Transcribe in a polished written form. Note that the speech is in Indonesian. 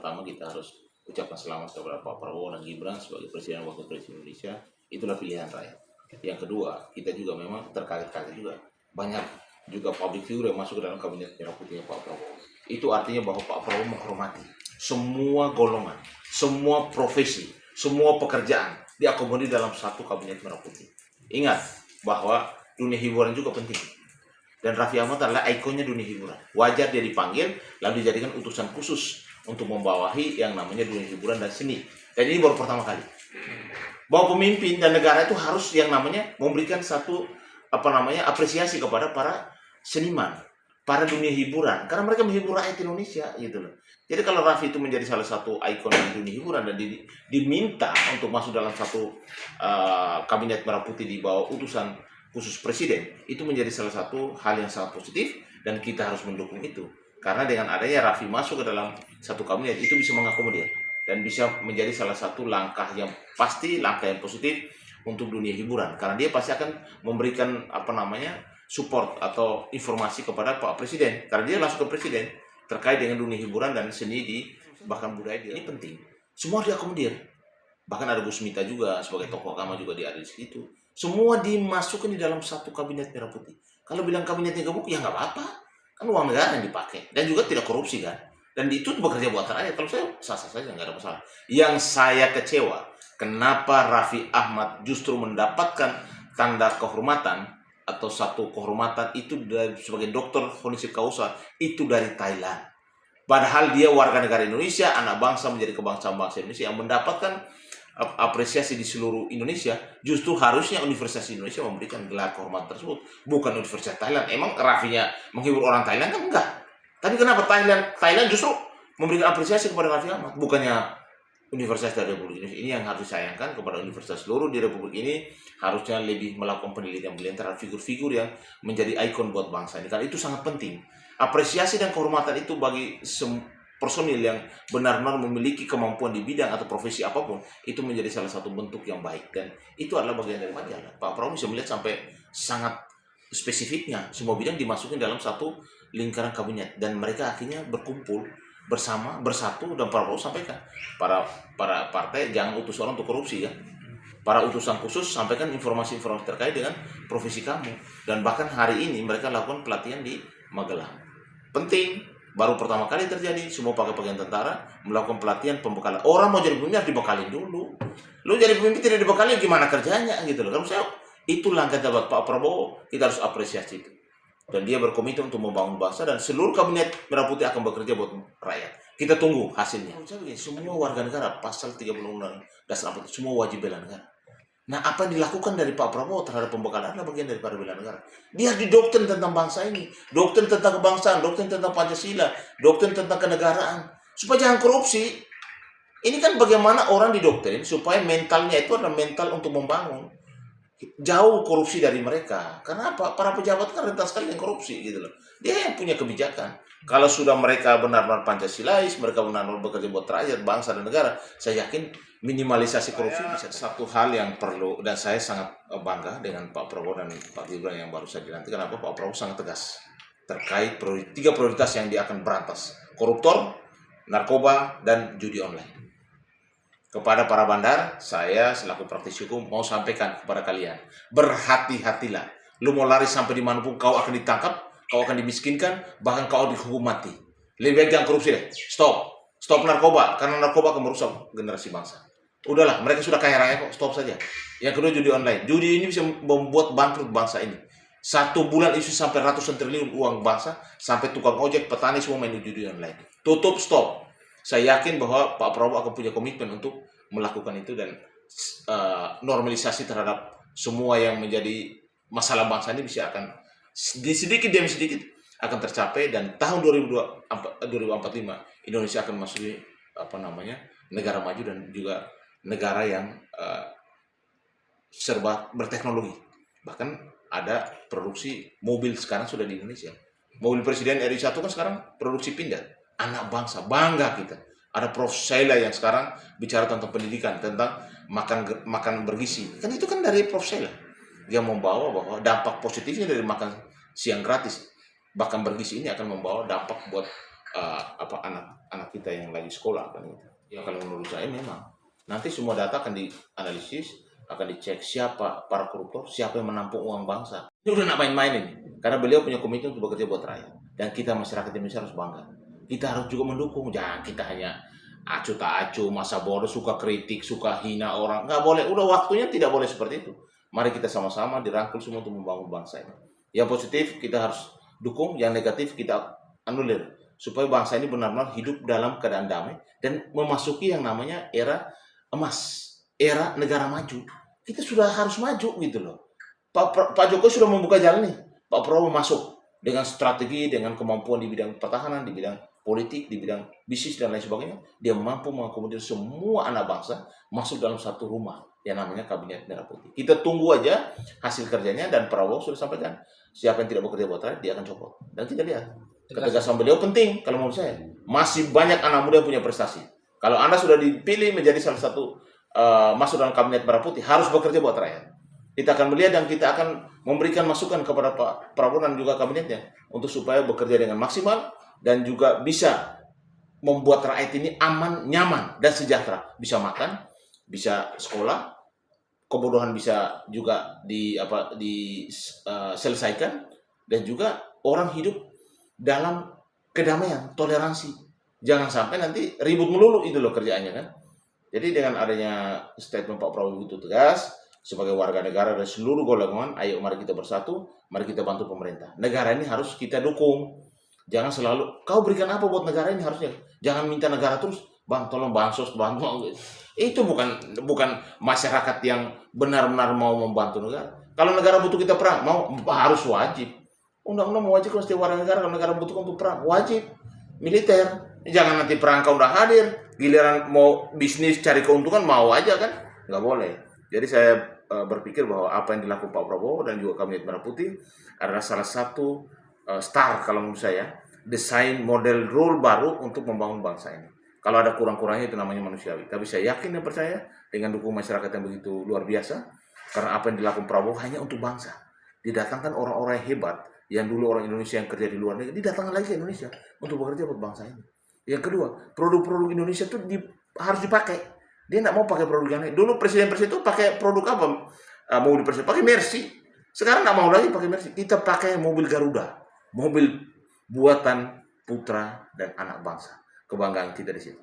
pertama kita harus ucapkan selamat kepada Pak Prabowo dan Gibran sebagai Presiden dan Wakil Presiden Indonesia. Itulah pilihan rakyat. Yang kedua, kita juga memang terkaget-kaget juga. Banyak juga public figure yang masuk ke dalam kabinet merah putihnya Pak Prabowo. Itu artinya bahwa Pak Prabowo menghormati semua golongan, semua profesi, semua pekerjaan diakomodir dalam satu kabinet merah putih. Ingat bahwa dunia hiburan juga penting. Dan Raffi Ahmad adalah ikonnya dunia hiburan. Wajar dia dipanggil, lalu dijadikan utusan khusus untuk membawahi yang namanya dunia hiburan dan seni. Dan ini baru pertama kali. Bahwa pemimpin dan negara itu harus yang namanya memberikan satu apresiasi kepada para seniman, para dunia hiburan, karena mereka menghibur rakyat Indonesia gitu loh. Jadi kalau Raffi itu menjadi salah satu ikon dunia hiburan dan diminta untuk masuk dalam satu kabinet merah putih di bawah utusan khusus presiden, itu menjadi salah satu hal yang sangat positif dan kita harus mendukung itu. Karena dengan adanya Raffi masuk ke dalam satu kabinet itu bisa mengakomodir dan bisa menjadi salah satu langkah yang pasti, langkah yang positif untuk dunia hiburan. Karena dia pasti akan memberikan support atau informasi kepada Pak Presiden. Karena dia langsung ke Presiden terkait dengan dunia hiburan dan seni bahkan budaya dia. Ini penting. Semua diakomodir. Bahkan ada Bu Smita juga sebagai tokoh agama juga ada di situ. Semua dimasukkan di dalam satu kabinet merah putih. Kalau bilang kabinetnya gemuk ya nggak apa-apa. Kan uang negara yang dipakai dan juga tidak korupsi kan. Dan itu bekerja buat rakyat. Kalau saya sah-sah saja nggak ada masalah. Yang saya kecewa, kenapa Raffi Ahmad justru mendapatkan tanda kehormatan atau satu kehormatan itu sebagai dokter forensik kausa itu dari Thailand. Padahal dia warga negara Indonesia, anak bangsa menjadi kebangsaan bangsa Indonesia yang mendapatkan apresiasi di seluruh Indonesia. Justru harusnya Universitas Indonesia memberikan gelar kehormatan tersebut, bukan Universitas Thailand. Emang Raffinya menghibur orang Thailand kan enggak? Tapi kenapa Thailand justru memberikan apresiasi kepada Raffi Ahmad, bukannya Universitas dari Republik Indonesia? Ini yang harus disayangkan kepada universitas seluruh di Republik ini, harusnya lebih melakukan penelitian terhadap figur-figur yang menjadi ikon buat bangsa ini. Karena itu sangat penting. Apresiasi dan kehormatan itu bagi personil yang benar-benar memiliki kemampuan di bidang atau profesi apapun, itu menjadi salah satu bentuk yang baik. Dan itu adalah bagian dari majalah. Pak Prabowo bisa melihat sampai sangat spesifiknya semua bidang dimasukin dalam satu lingkaran kabinet, dan mereka akhirnya berkumpul bersama, bersatu, dan Prabowo sampaikan para partai jangan utus orang untuk korupsi ya. Para utusan khusus sampaikan informasi-informasi terkait dengan profesi kamu. Dan bahkan hari ini mereka lakukan pelatihan di Magelang. Penting, baru pertama kali terjadi semua pakai pakaian tentara melakukan pelatihan pembekalan. Orang mau jadi pemimpin harus dibekalin dulu. Lu jadi pemimpin tidak dibekalin gimana kerjanya gitu loh. Kan saya itu langkah buat Pak Prabowo, kita harus apresiasi itu. Dan dia berkomitmen untuk membangun bangsa dan seluruh kabinet merah putih akan bekerja buat rakyat. Kita tunggu hasilnya. Semua warga negara pasal 30 Undang-Undang Dasar 45 semua wajib bela negara. Nah, apa yang dilakukan dari Pak Prabowo terhadap pembekalan adalah bagian daripada bela negara. Dia didoktrin tentang bangsa ini, doktrin tentang kebangsaan, doktrin tentang Pancasila, doktrin tentang kenegaraan, supaya jangan korupsi. Ini kan bagaimana orang didoktrin supaya mentalnya itu adalah mental untuk membangun. Jauh korupsi dari mereka. Karena apa? Para pejabat kan rentan sekali dengan korupsi gitu loh. Dia yang punya kebijakan. Kalau sudah mereka benar-benar Pancasilais, mereka benar-benar bekerja buat rakyat, bangsa dan negara, saya yakin minimalisasi korupsi bisa. Satu hal yang perlu, dan saya sangat bangga dengan Pak Prabowo dan Pak Gibran yang baru saja dilantik. Kenapa? Pak Prabowo sangat tegas terkait 3 prioritas yang dia akan berantas: koruptor, narkoba, dan judi online. Kepada para bandar, saya selaku praktisi hukum mau sampaikan kepada kalian, berhati-hatilah. Lu mau lari sampai dimanapun, kau akan ditangkap, kau akan dimiskinkan, bahkan kau dihukum mati. Lebih baik jangan korupsi deh. Stop narkoba, karena narkoba akan merusak generasi bangsa. Udahlah, mereka sudah kaya raya kok, stop saja. Yang kedua, judi online. Judi ini bisa membuat bangkrut bangsa ini. 1 bulan isu sampai ratusan triliun uang bangsa, sampai tukang ojek, petani semua main judi online. Tutup, stop. Saya yakin bahwa Pak Prabowo akan punya komitmen untuk melakukan itu, dan normalisasi terhadap semua yang menjadi masalah bangsa ini bisa akan sedikit demi sedikit akan tercapai, dan tahun 2045 Indonesia akan masuk negara maju dan juga negara yang serba berteknologi. Bahkan ada produksi mobil sekarang sudah di Indonesia. Mobil Presiden RI1 kan sekarang produksi Pindad. Anak bangsa, bangga kita. Ada Prof. Sheila yang sekarang bicara tentang pendidikan, tentang makan bergizi. Kan itu kan dari Prof. Sheila. Dia membawa bahwa dampak positifnya dari makan siang gratis, bahkan bergizi ini akan membawa dampak buat anak-anak kita yang lagi sekolah kan gitu. Ya kalau menurut saya memang nanti semua data akan dianalisis, akan dicek siapa para koruptor, siapa yang menampung uang bangsa. Ini udah nak main-main ini, karena beliau punya komitmen untuk bekerja buat rakyat, dan kita masyarakat Indonesia harus bangga. Kita harus juga mendukung, jangan kita hanya acu tak acu, masa bodoh, suka kritik, suka hina orang, nggak boleh. Udah waktunya tidak boleh seperti itu. Mari kita sama-sama dirangkul semua untuk membangun bangsa ini. Yang positif kita harus dukung, yang negatif kita anulir, supaya bangsa ini benar-benar hidup dalam keadaan damai dan memasuki yang namanya era emas, era negara maju. Kita sudah harus maju gitu loh. Pak Jokowi sudah membuka jalan nih. Pak Prabowo masuk dengan strategi, dengan kemampuan di bidang pertahanan, di bidang politik, di bidang bisnis dan lain sebagainya. Dia mampu mengakomodir semua anak bangsa masuk dalam satu rumah yang namanya Kabinet Merah Putih. Kita tunggu aja hasil kerjanya, dan Prabowo sudah sampaikan siapa yang tidak bekerja buat rakyat dia akan copot. Dan kita lihat ketegasan beliau penting kalau menurut saya. Masih banyak anak muda yang punya prestasi. Kalau Anda sudah dipilih menjadi salah satu masuk dalam Kabinet Merah Putih, harus bekerja buat rakyat. Kita akan melihat dan kita akan memberikan masukan kepada Pak Prabowo dan juga kabinetnya untuk supaya bekerja dengan maksimal dan juga bisa membuat rakyat ini aman, nyaman, dan sejahtera. Bisa makan, bisa sekolah, kebodohan bisa juga diselesaikan, dan juga orang hidup dalam kedamaian, toleransi. Jangan sampai nanti ribut melulu, itu loh kerjaannya kan. Jadi dengan adanya statement Pak Prabowo itu tegas, sebagai warga negara dan seluruh golongan, ayo mari kita bersatu, mari kita bantu pemerintah. Negara ini harus kita dukung. Jangan selalu, kau berikan apa buat negara ini harusnya. Jangan minta negara terus, bang tolong bansos, bantu. Itu bukan masyarakat yang benar-benar mau membantu negara. Kalau negara butuh kita perang, harus wajib. Undang-undang mewajibkan setiap warga negara, kalau negara butuhkan untuk perang, wajib. Militer. Jangan nanti perang kau udah hadir, giliran mau bisnis cari keuntungan mau aja kan? Nggak boleh. Jadi saya berpikir bahwa apa yang dilakukan Pak Prabowo dan juga Kabinet Merah Putih adalah salah satu start kalau menurut saya, desain model rule baru untuk membangun bangsa ini. Kalau ada kurang-kurangnya itu namanya manusiawi. Tapi saya yakin dan percaya dengan dukungan masyarakat yang begitu luar biasa, karena apa yang dilakukan Prabowo hanya untuk bangsa. Didatangkan orang-orang yang hebat, yang dulu orang Indonesia yang kerja di luar negeri, didatangkan lagi ke Indonesia untuk bekerja buat bangsa ini. Yang kedua, produk-produk Indonesia itu harus dipakai. Dia nggak mau pakai produk yang lain. Dulu presiden-presiden itu pakai produk apa? Mobil presiden, pakai Mercy. Sekarang nggak mau lagi pakai Mercy. Kita pakai mobil Garuda. Mobil buatan putra dan anak bangsa. Kebanggaan kita di situ.